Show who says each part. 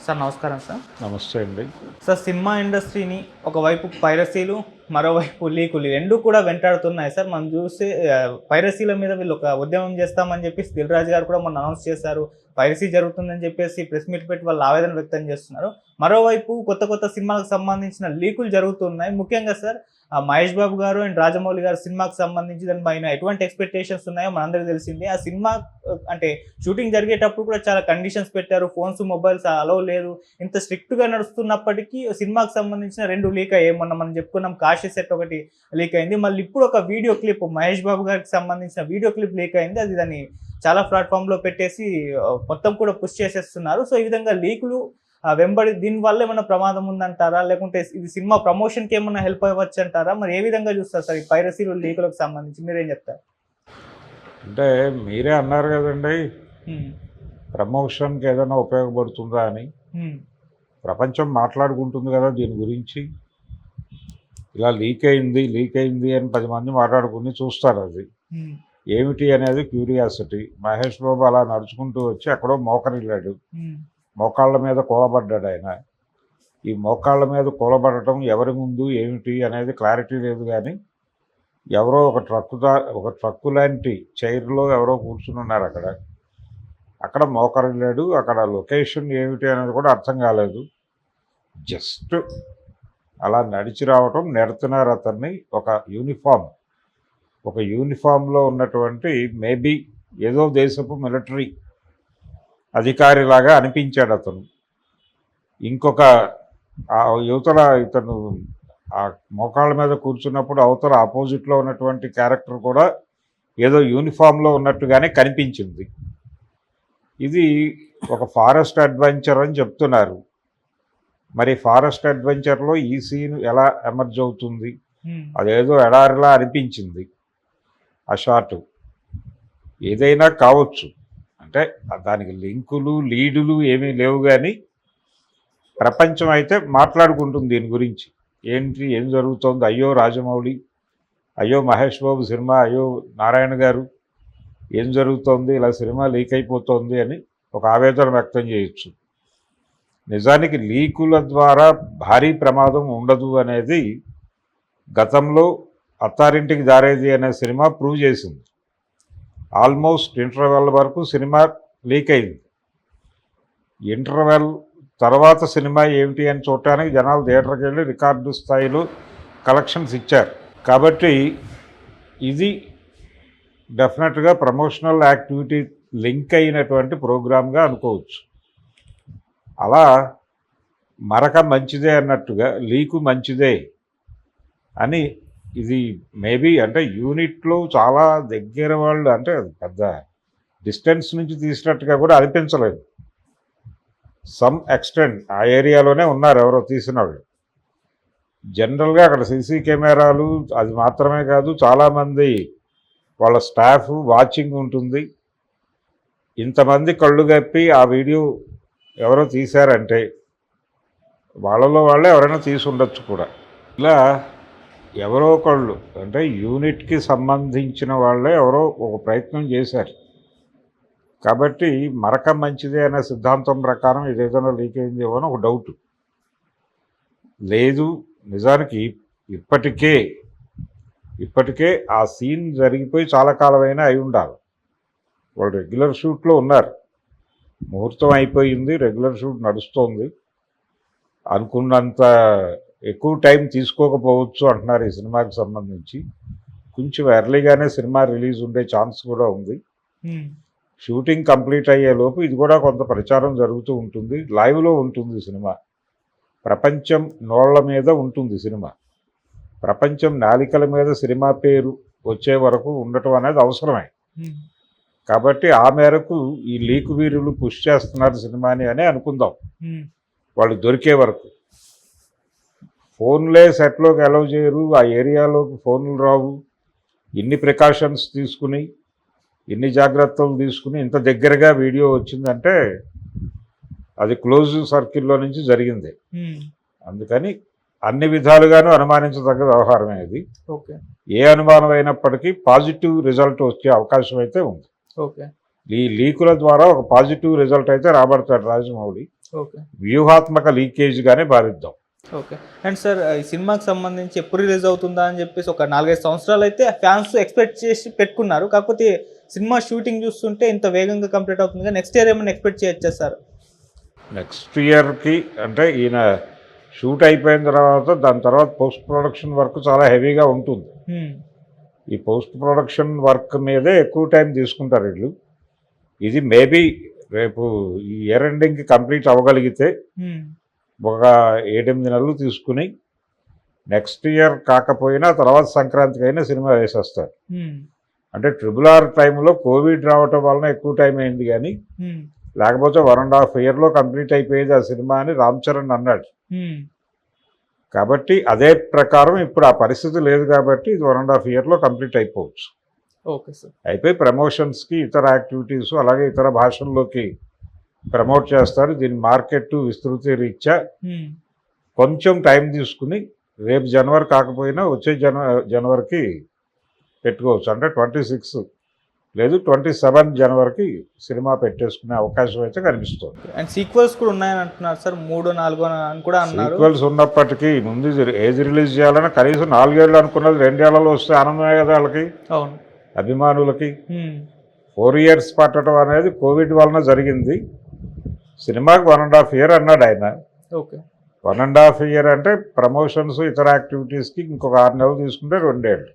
Speaker 1: Sir నమస్కారం sir.
Speaker 2: నమస్తే అండి.
Speaker 1: సార్ సినిమా ఇండస్ట్రీని ఒకవైపు పైరసీలు, మరోవైపు లీకులు రెండూ కూడా వెంటాడుతున్నాయి సార్. మనం చూస్తే పైరసీల మీద వీళ్ళు ఒక ఉద్యమం చేస్తామని చెప్పేసి దిల్ రాజు గారు కూడా మొన్న అనౌన్స్ చేశారు. పైరసీ జరుగుతుందని చెప్పేసి ప్రెస్ మీట్ పెట్టి వాళ్ళు ఆవేదన వ్యక్తం చేస్తున్నారు. మరోవైపు కొత్త సినిమాలకు సంబంధించిన లీకులు జరుగుతున్నాయి. ముఖ్యంగా సార్ మహేష్ బాబు గారు అండ్ రాజమౌళి గారు సినిమాకి సంబంధించి దాని పైన ఎటువంటి ఎక్స్పెక్టేషన్స్ ఉన్నాయో మనందరికీ తెలిసింది. ఆ సినిమా అంటే షూటింగ్ జరిగేటప్పుడు కూడా చాలా కండిషన్స్ పెట్టారు. ఫోన్స్, మొబైల్స్ అలౌ లేదు. ఇంత స్ట్రిక్ట్గా నడుస్తున్నప్పటికీ సినిమాకి సంబంధించిన 2 లీక్ అయ్యాయి. మొన్న మనం చెప్పుకున్నాం కాశీ సెట్ ఒకటి లీక్ అయింది. మళ్ళీ ఇప్పుడు ఒక వీడియో క్లిప్ మహేష్ బాబు గారికి సంబంధించిన వీడియో క్లిప్ లీక్ అయింది. అది దాన్ని చాలా ప్లాట్ఫామ్లో పెట్టేసి మొత్తం కూడా పుష్ చేసేస్తున్నారు. సో ఈ విధంగా లీకులు వెంబడి దీనివల్ల ఏమైనా ప్రమాదం ఉందంటారా, లేకుంటే ఇది సినిమా ప్రమోషన్కి ఏమైనా హెల్ప్ అవ్వచ్చు అంటారా? మరి ఏ విధంగా చూస్తారు సార్ ఈ పైరసీలు, లీకులకు సంబంధించి మీరేం చెప్తారు?
Speaker 2: అంటే మీరే అన్నారు కదండి, ప్రమోషన్కి ఏదైనా ఉపయోగపడుతుందా అని. ప్రపంచం మాట్లాడుకుంటుంది కదా దీని గురించి. ఇలా లీక్ అయింది అని 10 మంది మాట్లాడుకుని చూస్తారు. అది ఏమిటి అనేది క్యూరియాసిటీ. మహేష్ బాబు అలా నడుచుకుంటూ వచ్చి ఎక్కడో మోకరిల్లాడు. మోకాళ్ళ మీద కూలబడ్డాడు ఆయన. ఈ మోకాళ్ళ మీద కూలబడటం ఎవరి ముందు ఏమిటి అనేది క్లారిటీ లేదు. కానీ ఎవరో ఒక ట్రక్కు లాంటి చైర్లో ఎవరో కూర్చుని ఉన్నారు అక్కడ మోకరిల్లాడు. అక్కడ లొకేషన్ ఏమిటి అనేది కూడా అర్థం కాలేదు. జస్ట్ అలా నడిచి రావటం, నెడుతున్నారు అతన్ని. ఒక యూనిఫామ్లో ఉన్నటువంటి మేబీ ఏదో దేశపు మిలిటరీ అధికారిలాగా అనిపించాడు అతను. ఇంకొక యువతల ఇతను ఆ మోకాళ్ళ మీద కూర్చున్నప్పుడు అవతల ఆపోజిట్లో ఉన్నటువంటి క్యారెక్టర్ కూడా ఏదో యూనిఫామ్లో ఉన్నట్టుగానే కనిపించింది. ఇది ఒక ఫారెస్ట్ అడ్వెంచర్ అని చెప్తున్నారు. మరి ఫారెస్ట్ అడ్వెంచర్లో ఈ సీన్ ఎలా ఎమర్జ్ అవుతుంది? అదేదో ఎడారిలా అనిపించింది ఆ షాటు. ఏదైనా కావచ్చు, అంటే దానికి లింకులు, లీడులు ఏమీ లేవు. కానీ ప్రపంచం అయితే మాట్లాడుకుంటుంది దీని గురించి. ఏం జరుగుతోంది? అయ్యో రాజమౌళి, అయ్యో మహేష్ బాబు సినిమా, అయ్యో నారాయణ గారు, ఏం జరుగుతోంది? ఇలా సినిమా లీక్ అయిపోతుంది అని ఒక ఆవేదన వ్యక్తం చేయొచ్చు. నిజానికి లీకుల ద్వారా భారీ ప్రమాదం ఉండదు అనేది గతంలో అత్తారింటికి దారేది అనే సినిమా ప్రూవ్ చేసింది. ఆల్మోస్ట్ ఇంటర్వెల్ వరకు సినిమా లీక్ అయింది. ఇంటర్వెల్ తర్వాత సినిమా ఏమిటి అని చూడటానికి జనాలు థియేటర్కి వెళ్ళి రికార్డు స్థాయిలో కలెక్షన్స్ ఇచ్చారు. కాబట్టి ఇది డెఫినెట్గా ప్రమోషనల్ యాక్టివిటీ లింక్ అయినటువంటి ప్రోగ్రామ్గా అనుకోవచ్చు. అలా మరక మంచిదే అన్నట్టుగా లీకు మంచిదే అని ఇది మేబీ అంటే యూనిట్లో చాలా దగ్గర వాళ్ళు, అంటే పెద్ద డిస్టెన్స్ నుంచి తీసినట్టుగా కూడా అనిపించలేదు. సమ్ ఎక్స్టెంట్ ఆ ఏరియాలోనే ఉన్నారు ఎవరో తీసిన వాళ్ళు. జనరల్గా అక్కడ సీసీ కెమెరాలు అది మాత్రమే కాదు, చాలామంది వాళ్ళ స్టాఫ్ వాచింగ్ ఉంటుంది. ఇంతమంది కళ్ళు కప్పి ఆ వీడియో ఎవరో తీశారంటే వాళ్ళలో వాళ్ళే ఎవరైనా తీసి ఉండొచ్చు కూడా. ఇలా ఎవరో ఒకళ్ళు, అంటే యూనిట్కి సంబంధించిన వాళ్ళే ఎవరో ఒక ప్రయత్నం చేశారు. కాబట్టి మరక మంచిదే అనే సిద్ధాంతం ప్రకారం ఇదేదైనా లీక్ అయిందేమో అని ఒక డౌట్. లేదు, నిజానికి ఇప్పటికే ఆ సీన్ జరిగిపోయి చాలా కాలమైనా అయి ఉండాలి. వాళ్ళు రెగ్యులర్ షూట్లో ఉన్నారు. ముహూర్తం అయిపోయింది, రెగ్యులర్ షూట్ నడుస్తోంది. అనుకున్నంత ఎక్కువ టైం తీసుకోకపోవచ్చు అంటున్నారు ఈ సినిమాకి సంబంధించి. కొంచెం ఎర్లీగానే సినిమా రిలీజ్ ఉండే ఛాన్స్ కూడా ఉంది. షూటింగ్ కంప్లీట్ అయ్యేలోపు ఇది కూడా కొంత ప్రచారం జరుగుతూ ఉంటుంది. లైవ్లో ఉంటుంది సినిమా. ప్రపంచం నోళ్ల మీద ఉంటుంది సినిమా. ప్రపంచం నాలికల మీద సినిమా పేరు వచ్చే వరకు ఉండటం అనేది అవసరమే. కాబట్టి ఆ మేరకు ఈ లీకు వీరులు పుష్ చేస్తున్నారు సినిమాని అని అనుకుందాం. వాళ్ళు దొరికే వరకు ఫోన్లే సెట్లోకి అలౌ చేయరు, ఆ ఏరియాలోకి ఫోన్లు రావు. ఇన్ని ప్రికాషన్స్ తీసుకుని, ఇన్ని జాగ్రత్తలు తీసుకుని ఇంత దగ్గరగా వీడియో వచ్చిందంటే అది క్లోజ్ సర్కిల్లో నుంచి జరిగింది. అందుకని అన్ని విధాలుగాను అనుమానించదగ్గ వ్యవహారమే ఇది. ఏ అనుమానం అయినప్పటికీ పాజిటివ్ రిజల్ట్ వచ్చే అవకాశం అయితే ఉంది.
Speaker 1: ఓకే.
Speaker 2: ఈ లీకుల ద్వారా ఒక పాజిటివ్ రిజల్ట్ అయితే రాబడతాడు రాజమౌళి.
Speaker 1: ఓకే
Speaker 2: వ్యూహాత్మక లీకేజ్గానే భావిద్దాం.
Speaker 1: ఓకే. అండ్ సార్ ఈ సినిమాకి సంబంధించి ఎప్పుడు రిలీజ్ అవుతుందా అని చెప్పేసి ఒక 4-5 సంవత్సరాలు అయితే ఫ్యాన్స్ ఎక్స్పెక్ట్ చేసి పెట్టుకున్నారు. కాకపోతే సినిమా షూటింగ్ చూస్తుంటే ఇంత వేగంగా కంప్లీట్ అవుతుంది. నెక్స్ట్ ఇయర్ ఏమైనా ఎక్స్పెక్ట్ చేయొచ్చా సార్?
Speaker 2: నెక్స్ట్ ఇయర్కి అంటే ఈయన షూట్ అయిపోయిన తర్వాత దాని తర్వాత పోస్ట్ ప్రొడక్షన్ వర్క్ చాలా హెవీగా ఉంటుంది. ఈ పోస్ట్ ప్రొడక్షన్ వర్క్ మీదే ఎక్కువ టైం తీసుకుంటారు వీళ్ళు. ఇది మేబీ రేపు ఈ ఇయర్ ఎండింగ్కి కంప్లీట్ అవ్వగలిగితే ఒక 7-8 నెలలు తీసుకుని నెక్స్ట్ ఇయర్ కాకపోయినా తర్వాత సంక్రాంతికి అయినా సినిమా వేసేస్తారు. అంటే RRR టైంలో కోవిడ్ రావటం వలన ఎక్కువ టైం అయింది, కానీ లేకపోతే 1.5 yearలో కంప్లీట్ అయిపోయేది ఆ సినిమా అని రామ్ చరణ్ అన్నాడు. కాబట్టి అదే ప్రకారం ఇప్పుడు ఆ పరిస్థితి లేదు కాబట్టి ఇది 1.5 yearలో కంప్లీట్ అయిపోవచ్చు.
Speaker 1: Okay sir.
Speaker 2: అయిపోయి ప్రమోషన్స్కి ఇతర యాక్టివిటీస్ అలాగే ఇతర భాషల్లోకి ప్రమోట్ చేస్తారు. దీని మార్కెట్ విస్తృతి రీత్యా కొంచెం టైం తీసుకుని రేపు జనవరి కాకపోయినా వచ్చే జనవరికి పెట్టుకోవచ్చు. అంటే 26 లేదు 27 జనవరికి సినిమా పెట్టేసుకునే అవకాశం అయితే కనిపిస్తుంది.
Speaker 1: అండ్ సీక్వెల్స్ కూడా ఉన్నాయని అంటున్నారు సార్, 3-4 అని కూడా అన్నారు.
Speaker 2: సీక్వెల్స్ ఉన్నప్పటికీ ముందు ఏది రిలీజ్ చేయాలన్నా కనీసం 4 ఏళ్ళు అనుకున్నది 2 ఏళ్లలో వస్తే ఆనందమే కదా వాళ్ళకి,
Speaker 1: అవును
Speaker 2: అభిమానులకి. 4 years పట్టడం అనేది కోవిడ్ వలన జరిగింది. సినిమాకి 1.5 year అన్నాడు ఆయన.
Speaker 1: ఓకే.
Speaker 2: 1.5 year అంటే ప్రమోషన్స్ ఇతర యాక్టివిటీస్కి ఇంకొక 6 నెలలు తీసుకుంటే 2 ఏళ్ళు.